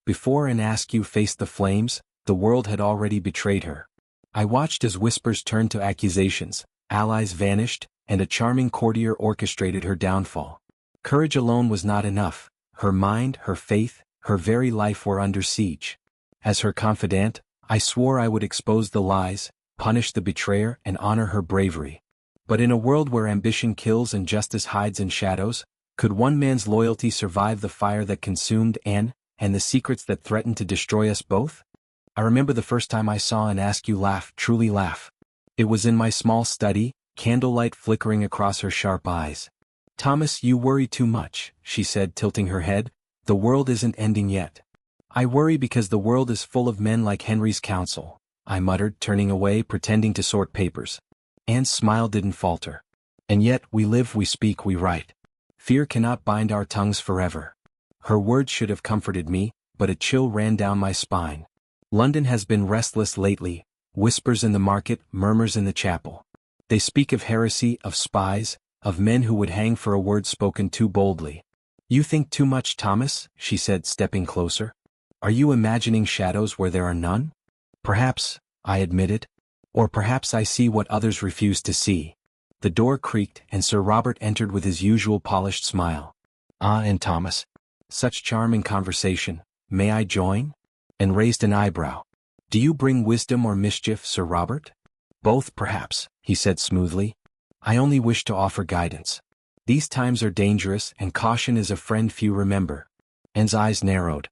Before an Askew faced the flames, the world had already betrayed her. I watched as whispers turned to accusations, allies vanished, and a charming courtier orchestrated her downfall. Courage alone was not enough. Her mind, her faith, her very life were under siege. As her confidant, I swore I would expose the lies, punish the betrayer, and honor her bravery. But in a world where ambition kills and justice hides in shadows, could one man's loyalty survive the fire that consumed Anne, and the secrets that threatened to destroy us both? I remember the first time I saw an Askew laugh, truly laugh. It was in my small study, candlelight flickering across her sharp eyes. "Thomas, you worry too much," she said, tilting her head. "The world isn't ending yet." "I worry because the world is full of men like Henry's counsel," I muttered, turning away, pretending to sort papers. Anne's smile didn't falter. "And yet, we live, we speak, we write. Fear cannot bind our tongues forever." Her words should have comforted me, but a chill ran down my spine. London has been restless lately, whispers in the market, murmurs in the chapel. They speak of heresy, of spies, of men who would hang for a word spoken too boldly. "You think too much, Thomas," she said, stepping closer. "Are you imagining shadows where there are none?" "Perhaps," I admitted. "Or perhaps I see what others refuse to see." The door creaked, and Sir Robert entered with his usual polished smile. "Ah, and Thomas. Such charm in conversation. May I join?" And raised an eyebrow. "Do you bring wisdom or mischief, Sir Robert?" "Both, perhaps," he said smoothly. "I only wish to offer guidance. These times are dangerous, and caution is a friend few remember." Anne's eyes narrowed.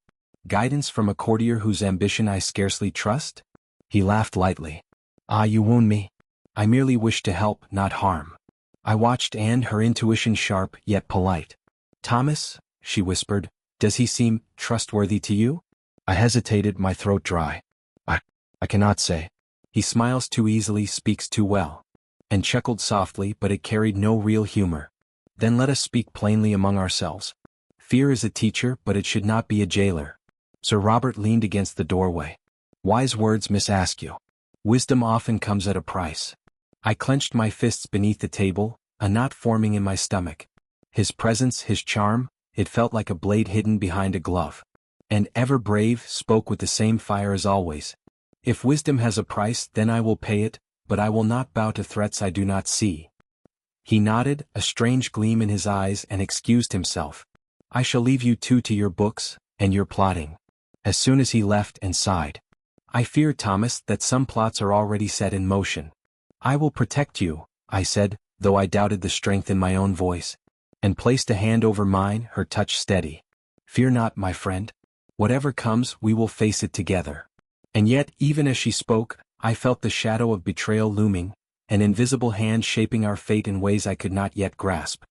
"Guidance from a courtier whose ambition I scarcely trust?" He laughed lightly. "Ah, you wound me. I merely wish to help, not harm." I watched Anne, her intuition sharp, yet polite. "Thomas," she whispered, "does he seem trustworthy to you?" I hesitated, my throat dry. I cannot say. He smiles too easily, speaks too well." And chuckled softly, but it carried no real humor. "Then let us speak plainly among ourselves. Fear is a teacher, but it should not be a jailer." Sir Robert leaned against the doorway. "Wise words, Miss Askew. Wisdom often comes at a price." I clenched my fists beneath the table, a knot forming in my stomach. His presence, his charm, it felt like a blade hidden behind a glove. And ever brave, spoke with the same fire as always. "If wisdom has a price, then I will pay it, but I will not bow to threats I do not see." He nodded, a strange gleam in his eyes, and excused himself. "I shall leave you two to your books, and your plotting." As soon as he left, and sighed. "I fear, Thomas, that some plots are already set in motion." "I will protect you," I said, though I doubted the strength in my own voice, and placed a hand over mine, her touch steady. "Fear not, my friend. Whatever comes, we will face it together." And yet, even as she spoke, I felt the shadow of betrayal looming, an invisible hand shaping our fate in ways I could not yet grasp.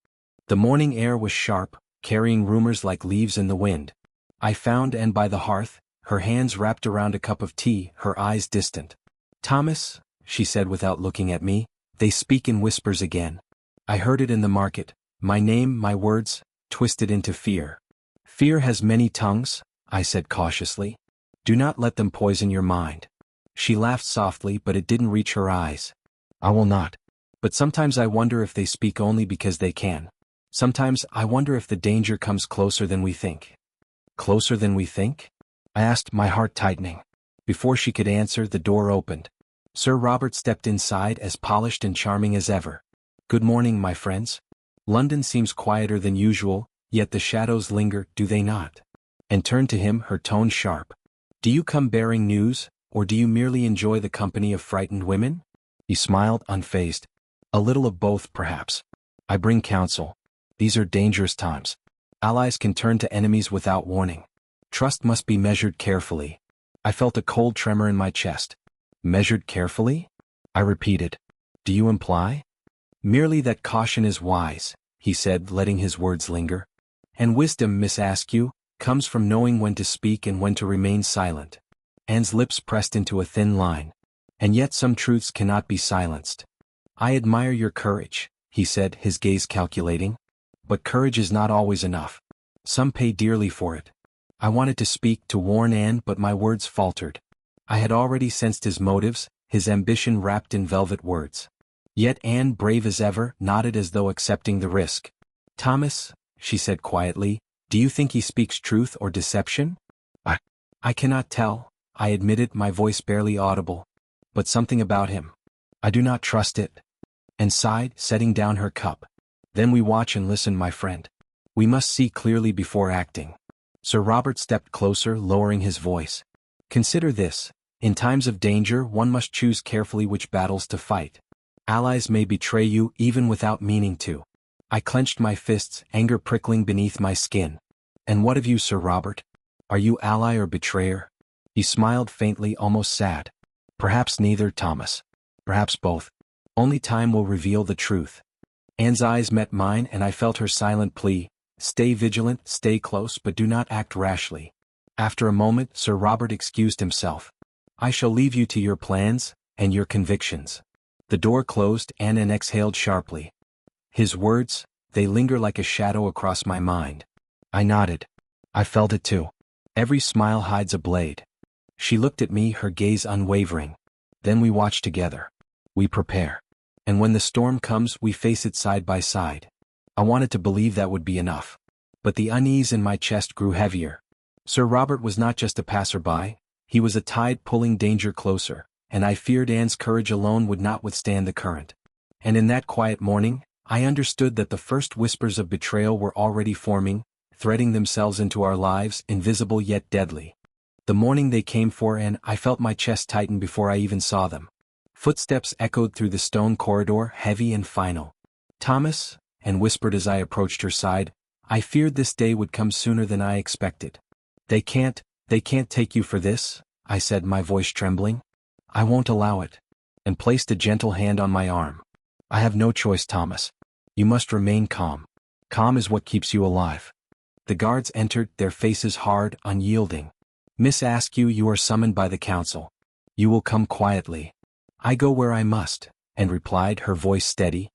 The morning air was sharp, carrying rumors like leaves in the wind. I found Anne by the hearth, her hands wrapped around a cup of tea, her eyes distant. "Thomas," she said without looking at me, "they speak in whispers again. I heard it in the market, my name, my words, twisted into fear." "Fear has many tongues," I said cautiously. "Do not let them poison your mind." She laughed softly, but it didn't reach her eyes. "I will not. But sometimes I wonder if they speak only because they can. Sometimes I wonder if the danger comes closer than we think." "Closer than we think?" I asked, my heart tightening. Before she could answer, the door opened. Sir Robert stepped inside, as polished and charming as ever. "Good morning, my friends. London seems quieter than usual, yet the shadows linger, do they not?" And turned to him, her tone sharp. "Do you come bearing news, or do you merely enjoy the company of frightened women?" He smiled, unfazed. "A little of both, perhaps. I bring counsel. These are dangerous times. Allies can turn to enemies without warning. Trust must be measured carefully." I felt a cold tremor in my chest. "Measured carefully?" I repeated. "Do you imply?" "Merely that caution is wise," he said, letting his words linger. "And wisdom, Miss Askew, comes from knowing when to speak and when to remain silent." Anne's lips pressed into a thin line. "And yet some truths cannot be silenced." "I admire your courage," he said, his gaze calculating. "But courage is not always enough. Some pay dearly for it." I wanted to speak, to warn Anne, but my words faltered. I had already sensed his motives, his ambition wrapped in velvet words. Yet Anne, brave as ever, nodded as though accepting the risk. "Thomas," she said quietly, "do you think he speaks truth or deception?" I cannot tell, I admitted, my voice barely audible. But something about him. I do not trust it. And sighed, setting down her cup. Then we watch and listen, my friend. We must see clearly before acting. Sir Robert stepped closer, lowering his voice. Consider this. In times of danger, one must choose carefully which battles to fight. Allies may betray you even without meaning to. I clenched my fists, anger prickling beneath my skin. And what of you, Sir Robert? Are you ally or betrayer? He smiled faintly, almost sad. Perhaps neither, Thomas. Perhaps both. Only time will reveal the truth. Anne's eyes met mine and I felt her silent plea. Stay vigilant, stay close, but do not act rashly. After a moment, Sir Robert excused himself. I shall leave you to your plans, and your convictions. The door closed, and Anne exhaled sharply. His words, they linger like a shadow across my mind. I nodded. I felt it too. Every smile hides a blade. She looked at me, her gaze unwavering. Then we watch together. We prepare. And when the storm comes, we face it side by side. I wanted to believe that would be enough. But the unease in my chest grew heavier. Sir Robert was not just a passerby, he was a tide pulling danger closer, and I feared Anne's courage alone would not withstand the current. And in that quiet morning, I understood that the first whispers of betrayal were already forming, threading themselves into our lives, invisible yet deadly. The morning they came for Anne, I felt my chest tighten before I even saw them. Footsteps echoed through the stone corridor, heavy and final. Thomas, Anne whispered as I approached her side, I feared this day would come sooner than I expected. They can't take you for this, I said, my voice trembling. I won't allow it. And placed a gentle hand on my arm. I have no choice, Thomas. You must remain calm. Calm is what keeps you alive. The guards entered, their faces hard, unyielding. Miss Askew, you are summoned by the council. You will come quietly. I go where I must, Anne replied, her voice steady.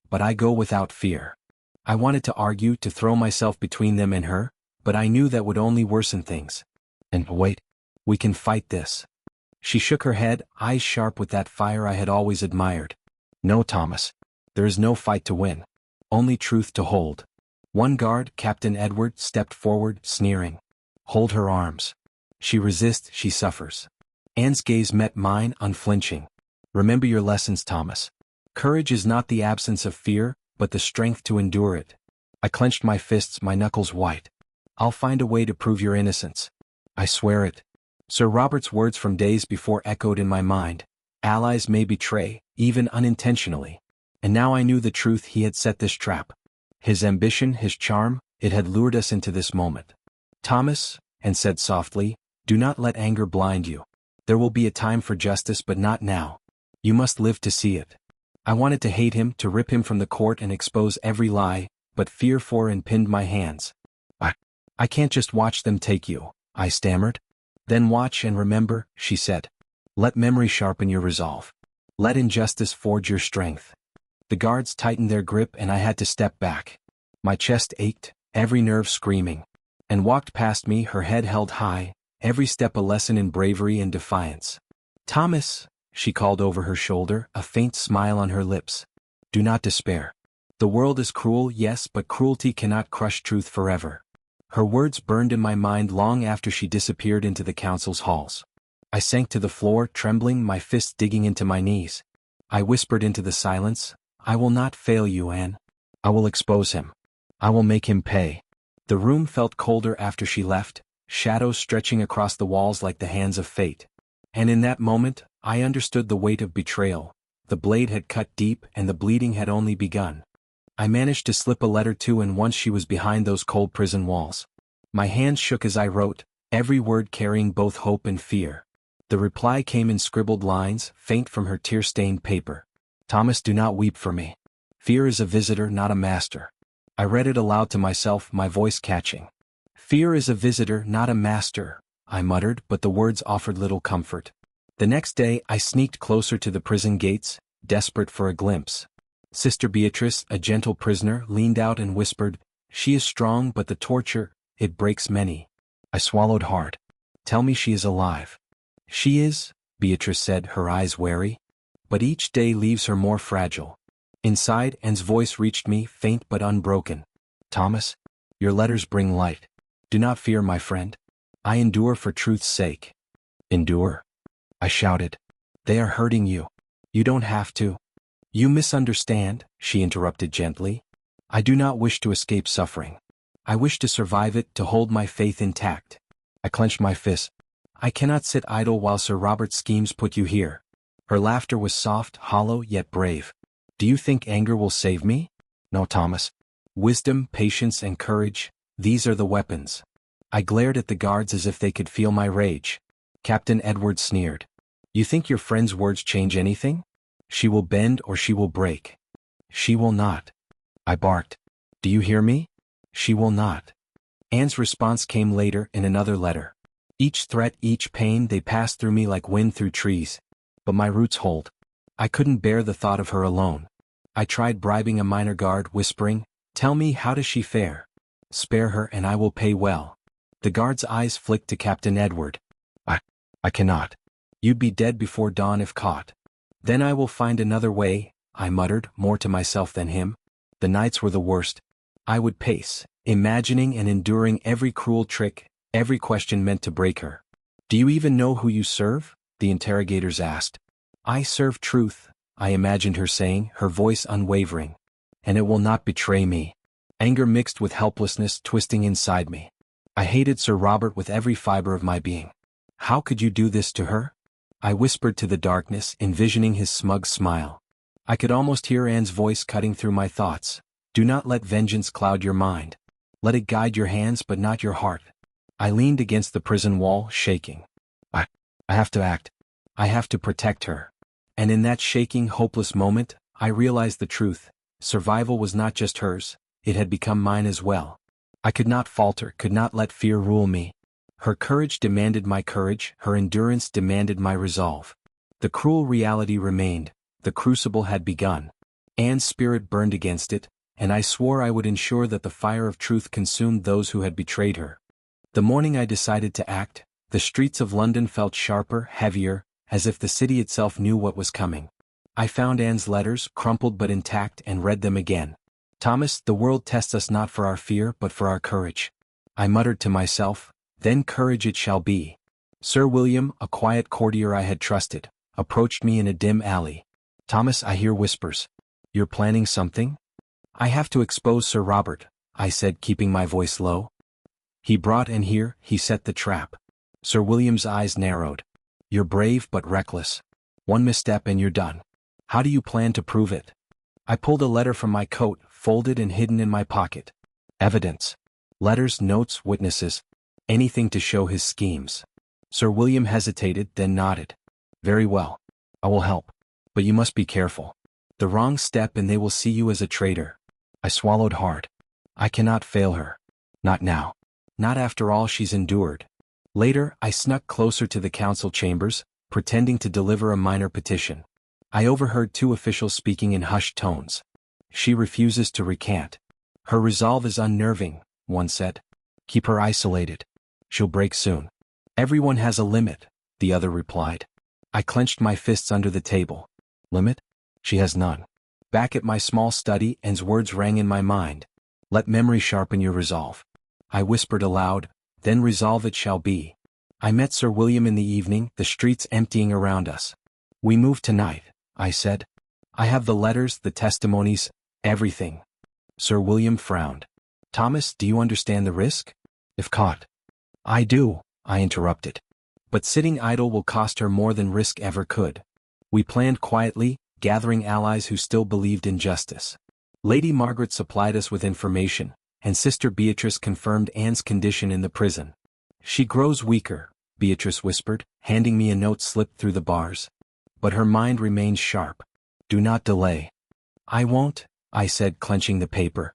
But I go without fear. I wanted to argue, to throw myself between them and her, but I knew that would only worsen things. And wait, we can fight this. She shook her head, eyes sharp with that fire I had always admired. No, Thomas. There is no fight to win. Only truth to hold. One guard, Captain Edward, stepped forward, sneering. Hold her arms. She resists, she suffers. Anne's gaze met mine, unflinching. Remember your lessons, Thomas. Courage is not the absence of fear, but the strength to endure it. I clenched my fists, my knuckles white. I'll find a way to prove your innocence. I swear it. Sir Robert's words from days before echoed in my mind. Allies may betray, even unintentionally. And now I knew the truth. He had set this trap. His ambition, his charm, it had lured us into this moment. Thomas, Anne said softly, do not let anger blind you. There will be a time for justice, but not now. You must live to see it. I wanted to hate him, to rip him from the court and expose every lie, but fear for and pinned my hands. I can't just watch them take you, I stammered. Then watch and remember, she said. Let memory sharpen your resolve. Let injustice forge your strength. The guards tightened their grip and I had to step back. My chest ached, every nerve screaming. Anne walked past me, her head held high, every step a lesson in bravery and defiance. Thomas, she called over her shoulder, a faint smile on her lips. Do not despair. The world is cruel, yes, but cruelty cannot crush truth forever. Her words burned in my mind long after she disappeared into the council's halls. I sank to the floor, trembling, my fists digging into my knees. I whispered into the silence, I will not fail you, Anne. I will expose him. I will make him pay. The room felt colder after she left, shadows stretching across the walls like the hands of fate. And in that moment, I understood the weight of betrayal. The blade had cut deep and the bleeding had only begun. I managed to slip a letter to Anne once she was behind those cold prison walls. My hands shook as I wrote, every word carrying both hope and fear. The reply came in scribbled lines, faint from her tear-stained paper. Thomas, do not weep for me. Fear is a visitor, not a master. I read it aloud to myself, my voice catching. Fear is a visitor, not a master, I muttered, but the words offered little comfort. The next day, I sneaked closer to the prison gates, desperate for a glimpse. Sister Beatrice, a gentle prisoner, leaned out and whispered, she is strong, but the torture, it breaks many. I swallowed hard. Tell me she is alive. She is, Beatrice said, her eyes wary. But each day leaves her more fragile. Inside, Anne's voice reached me, faint but unbroken. Thomas, your letters bring light. Do not fear, my friend. I endure for truth's sake. Endure? I shouted. They are hurting you. You don't have to. You misunderstand, she interrupted gently. I do not wish to escape suffering. I wish to survive it, to hold my faith intact. I clenched my fist. I cannot sit idle while Sir Robert's schemes put you here. Her laughter was soft, hollow, yet brave. Do you think anger will save me? No, Thomas. Wisdom, patience, and courage, these are the weapons. I glared at the guards as if they could feel my rage. Captain Edward sneered. You think your friend's words change anything? She will bend or she will break. She will not. I barked. Do you hear me? She will not. Anne's response came later in another letter. Each threat, each pain, they passed through me like wind through trees. But my roots hold. I couldn't bear the thought of her alone. I tried bribing a minor guard, whispering, Tell me, how does she fare? Spare her and I will pay well. The guard's eyes flicked to Captain Edward. I cannot. You'd be dead before dawn if caught. Then I will find another way, I muttered, more to myself than him. The nights were the worst. I would pace, imagining and enduring every cruel trick, every question meant to break her. Do you even know who you serve? The interrogators asked. I serve truth, I imagined her saying, her voice unwavering. And it will not betray me. Anger mixed with helplessness twisting inside me. I hated Sir Robert with every fiber of my being. How could you do this to her? I whispered to the darkness, envisioning his smug smile. I could almost hear Anne's voice cutting through my thoughts. Do not let vengeance cloud your mind. Let it guide your hands but not your heart. I leaned against the prison wall, shaking. I have to act. I have to protect her. And in that shaking, hopeless moment, I realized the truth. Survival was not just hers, it had become mine as well. I could not falter, could not let fear rule me. Her courage demanded my courage, her endurance demanded my resolve. The cruel reality remained, the crucible had begun. Anne's spirit burned against it, and I swore I would ensure that the fire of truth consumed those who had betrayed her. The morning I decided to act, the streets of London felt sharper, heavier, as if the city itself knew what was coming. I found Anne's letters, crumpled but intact, and read them again. Thomas, the world tests us not for our fear but for our courage. I muttered to myself, then courage it shall be. Sir William, a quiet courtier I had trusted, approached me in a dim alley. Thomas, I hear whispers. You're planning something? I have to expose Sir Robert, I said, keeping my voice low. He brought and here, he set the trap. Sir William's eyes narrowed. You're brave but reckless. One misstep and you're done. How do you plan to prove it? I pulled a letter from my coat, folded and hidden in my pocket. Evidence. Letters, notes, witnesses. Anything to show his schemes. Sir William hesitated, then nodded. Very well. I will help. But you must be careful. The wrong step and they will see you as a traitor. I swallowed hard. I cannot fail her. Not now. Not after all she's endured. Later, I snuck closer to the council chambers, pretending to deliver a minor petition. I overheard two officials speaking in hushed tones. She refuses to recant. Her resolve is unnerving, one said. Keep her isolated. She'll break soon. Everyone has a limit, the other replied. I clenched my fists under the table. Limit? She has none. Back at my small study, Anne's words rang in my mind. Let memory sharpen your resolve. I whispered aloud, then resolve it shall be. I met Sir William in the evening, the streets emptying around us. We move tonight, I said. I have the letters, the testimonies, everything. Sir William frowned. Thomas, do you understand the risk? If caught. I do, I interrupted. But sitting idle will cost her more than risk ever could. We planned quietly, gathering allies who still believed in justice. Lady Margaret supplied us with information, and Sister Beatrice confirmed Anne's condition in the prison. She grows weaker, Beatrice whispered, handing me a note slipped through the bars. But her mind remains sharp. Do not delay. I won't, I said, clenching the paper.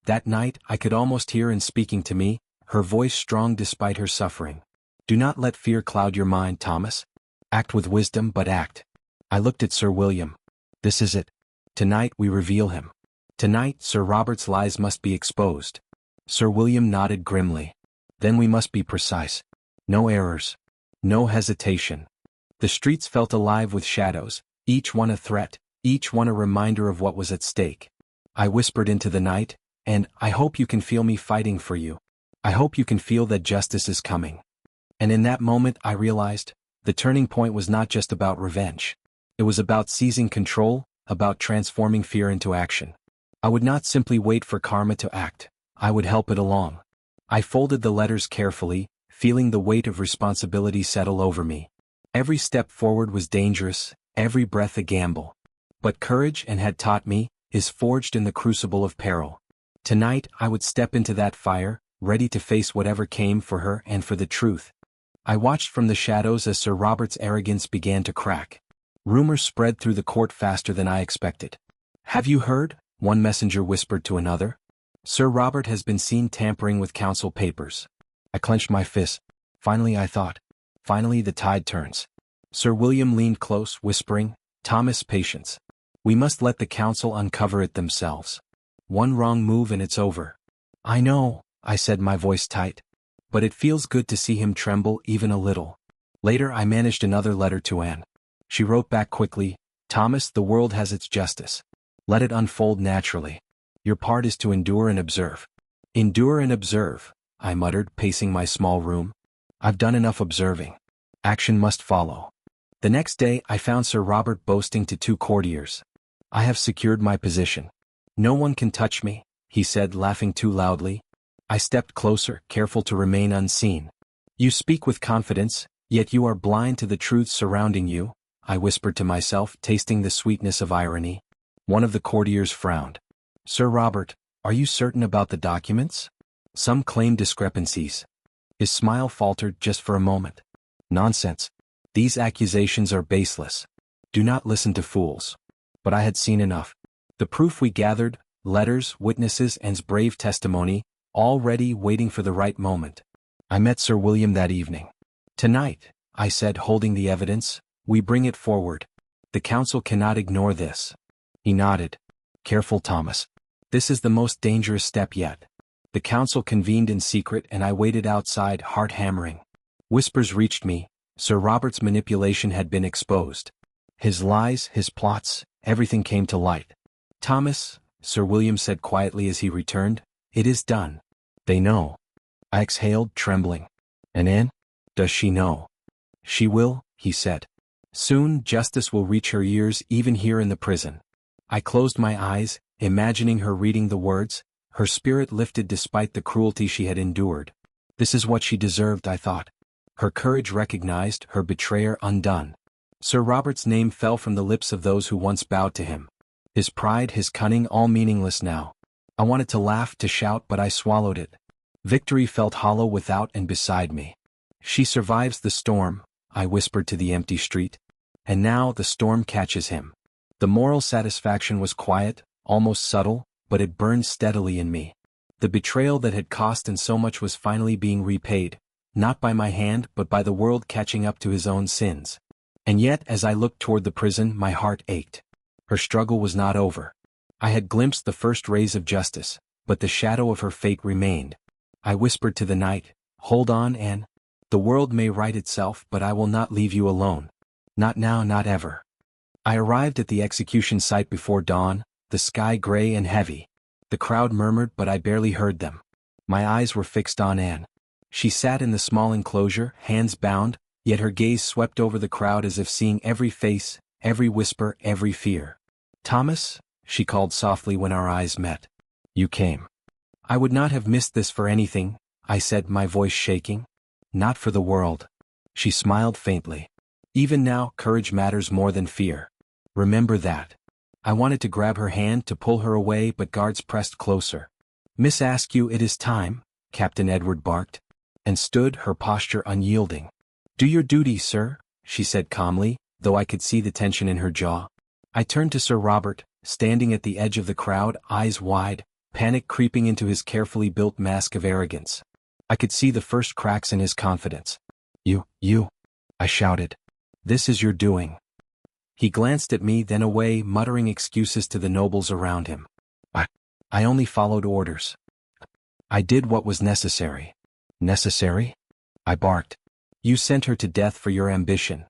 That night, I could almost hear Anne speaking to me, her voice strong despite her suffering. Do not let fear cloud your mind, Thomas. Act with wisdom, but act. I looked at Sir William. This is it. Tonight we reveal him. Tonight Sir Robert's lies must be exposed. Sir William nodded grimly. Then we must be precise. No errors. No hesitation. The streets felt alive with shadows, each one a threat, each one a reminder of what was at stake. I whispered into the night, and I hope you can feel me fighting for you. I hope you can feel that justice is coming. And in that moment I realized, the turning point was not just about revenge. It was about seizing control, about transforming fear into action. I would not simply wait for karma to act, I would help it along. I folded the letters carefully, feeling the weight of responsibility settle over me. Every step forward was dangerous, every breath a gamble. But courage, and had taught me, is forged in the crucible of peril. Tonight I would step into that fire, ready to face whatever came for her and for the truth. I watched from the shadows as Sir Robert's arrogance began to crack. Rumors spread through the court faster than I expected. "Have you heard?" one messenger whispered to another. "Sir Robert has been seen tampering with council papers." I clenched my fist. Finally, I thought. Finally the tide turns. Sir William leaned close, whispering, "Thomas, patience. We must let the council uncover it themselves. One wrong move and it's over." "I know," I said, my voice tight. "But it feels good to see him tremble even a little." Later I managed another letter to Anne. She wrote back quickly, "Thomas, the world has its justice. Let it unfold naturally. Your part is to endure and observe." "Endure and observe," I muttered, pacing my small room. "I've done enough observing. Action must follow." The next day I found Sir Robert boasting to two courtiers. "I have secured my position. No one can touch me," he said, laughing too loudly. I stepped closer, careful to remain unseen. "You speak with confidence, yet you are blind to the truths surrounding you," I whispered to myself, tasting the sweetness of irony. One of the courtiers frowned. "Sir Robert, are you certain about the documents? Some claim discrepancies." His smile faltered just for a moment. "Nonsense. These accusations are baseless. Do not listen to fools." But I had seen enough. The proof we gathered, letters, witnesses, and brave testimony, all ready, waiting for the right moment. I met Sir William that evening. "Tonight," I said, holding the evidence, "we bring it forward. The council cannot ignore this." He nodded. "Careful, Thomas. This is the most dangerous step yet." The council convened in secret and I waited outside, heart hammering. Whispers reached me. Sir Robert's manipulation had been exposed. His lies, his plots, everything came to light. "Thomas," Sir William said quietly as he returned, "it is done. They know." I exhaled, trembling. "And Anne? Does she know?" "She will," he said. "Soon justice will reach her ears even here in the prison." I closed my eyes, imagining her reading the words, her spirit lifted despite the cruelty she had endured. This is what she deserved, I thought. Her courage recognized, her betrayer undone. Sir Robert's name fell from the lips of those who once bowed to him. His pride, his cunning, all meaningless now. I wanted to laugh, to shout, but I swallowed it. Victory felt hollow without and beside me. "She survives the storm," I whispered to the empty street. "And now the storm catches him." The moral satisfaction was quiet, almost subtle, but it burned steadily in me. The betrayal that had cost and so much was finally being repaid, not by my hand but by the world catching up to his own sins. And yet as I looked toward the prison my heart ached. Her struggle was not over. I had glimpsed the first rays of justice, but the shadow of her fate remained. I whispered to the night, "Hold on, Anne. The world may right itself, but I will not leave you alone. Not now, not ever." I arrived at the execution site before dawn, the sky gray and heavy. The crowd murmured, but I barely heard them. My eyes were fixed on Anne. She sat in the small enclosure, hands bound, yet her gaze swept over the crowd as if seeing every face, every whisper, every fear. "Thomas," she called softly when our eyes met. "You came." "I would not have missed this for anything," I said, my voice shaking. "Not for the world." She smiled faintly. "Even now, courage matters more than fear. Remember that." I wanted to grab her hand, to pull her away, but guards pressed closer. "Miss Askew, it is time," Captain Edward barked, and stood, her posture unyielding. "Do your duty, sir," she said calmly, though I could see the tension in her jaw. I turned to Sir Robert, standing at the edge of the crowd, eyes wide, panic creeping into his carefully built mask of arrogance. I could see the first cracks in his confidence. You, I shouted. "This is your doing." He glanced at me, then away, muttering excuses to the nobles around him. I only followed orders. I did what was necessary." "Necessary?" I barked. "You sent her to death for your ambition."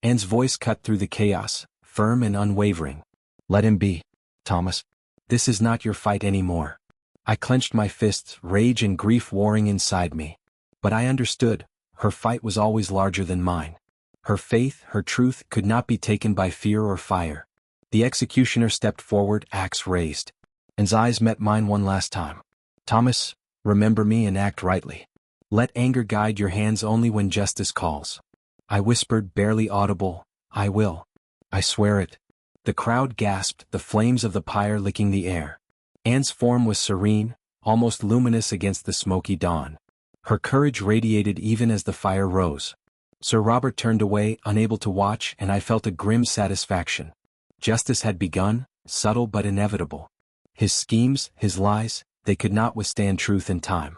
Anne's voice cut through the chaos, firm and unwavering. "Let him be, Thomas. This is not your fight anymore." I clenched my fists, rage and grief warring inside me. But I understood. Her fight was always larger than mine. Her faith, her truth could not be taken by fear or fire. The executioner stepped forward, axe raised. And his eyes met mine one last time. Thomas, remember me and act rightly. Let anger guide your hands only when justice calls. I whispered, barely audible, I will. I swear it. The crowd gasped, the flames of the pyre licking the air. Anne's form was serene, almost luminous against the smoky dawn. Her courage radiated even as the fire rose. Sir Robert turned away, unable to watch, and I felt a grim satisfaction. Justice had begun, subtle but inevitable. His schemes, his lies, they could not withstand truth and time.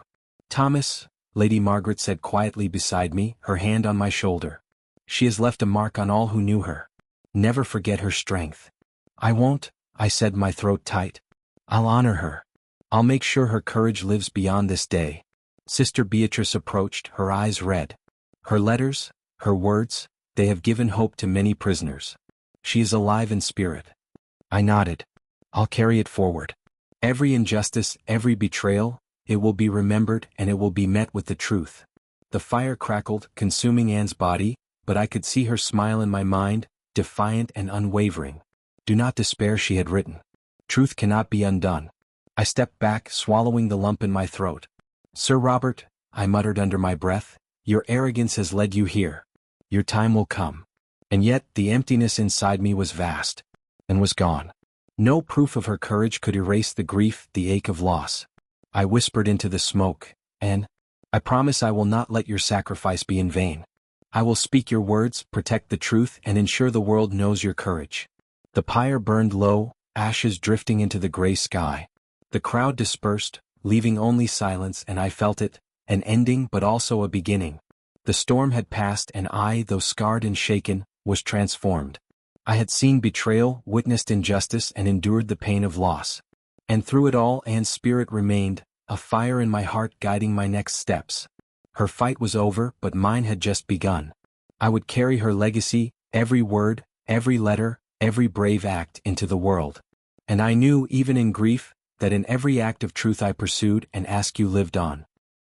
Thomas, Lady Margaret said quietly beside me, her hand on my shoulder. She has left a mark on all who knew her. Never forget her strength. I won't, I said, my throat tight. I'll honor her. I'll make sure her courage lives beyond this day. Sister Beatrice approached, her eyes red. Her letters, her words, they have given hope to many prisoners. She is alive in spirit. I nodded. I'll carry it forward. Every injustice, every betrayal, it will be remembered and it will be met with the truth. The fire crackled, consuming Anne's body, but I could see her smile in my mind, defiant and unwavering. Do not despair, she had written. Truth cannot be undone. I stepped back, swallowing the lump in my throat. Sir Robert, I muttered under my breath, your arrogance has led you here. Your time will come. And yet, the emptiness inside me was vast. And was gone. No proof of her courage could erase the grief, the ache of loss. I whispered into the smoke, Anne, I promise I will not let your sacrifice be in vain. I will speak your words, protect the truth, and ensure the world knows your courage. The pyre burned low, ashes drifting into the gray sky. The crowd dispersed, leaving only silence, and I felt it, an ending but also a beginning. The storm had passed and I, though scarred and shaken, was transformed. I had seen betrayal, witnessed injustice, and endured the pain of loss. And through it all Anne's spirit remained, a fire in my heart guiding my next steps. Her fight was over, but mine had just begun. I would carry her legacy, every word, every letter, every brave act, into the world. And I knew, even in grief, that in every act of truth I pursued, an Askew lived on.